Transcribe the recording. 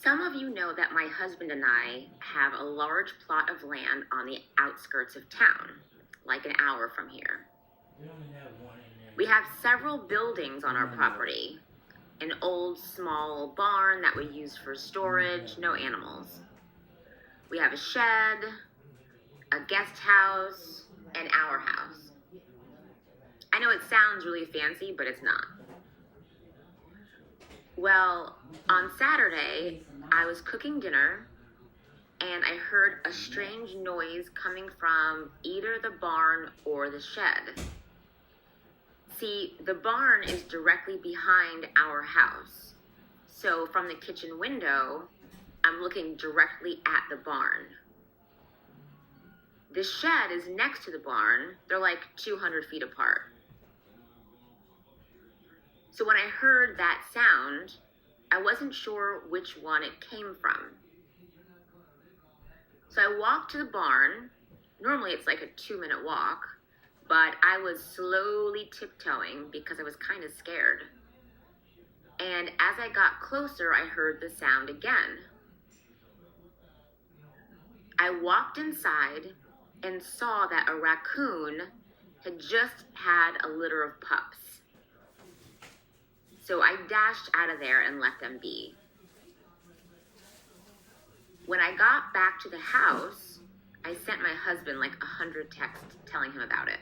Some of you know that my husband and I have a large plot of land on the outskirts of town, like an hour from here. We have several buildings on our property. An old small barn that we use for storage, no animals. We have a shed, a guest house, and our house. I know it sounds really fancy, but it's not. Well, on Saturday, I was cooking dinner and I heard a strange noise coming from either the barn or the shed. See, the barn is directly behind our house. So from the kitchen window, I'm looking directly at the barn. The shed is next to the barn. They're like 200 feet apart. So when I heard that sound, I wasn't sure which one it came from. So I walked to the barn. Normally it's like a 2-minute walk, but I was slowly tiptoeing because I was kind of scared. And as I got closer, I heard the sound again. I walked inside and saw that a raccoon had just had a litter of pups. So I dashed out of there and let them be. When I got back to the house, I sent my husband like 100 texts telling him about it.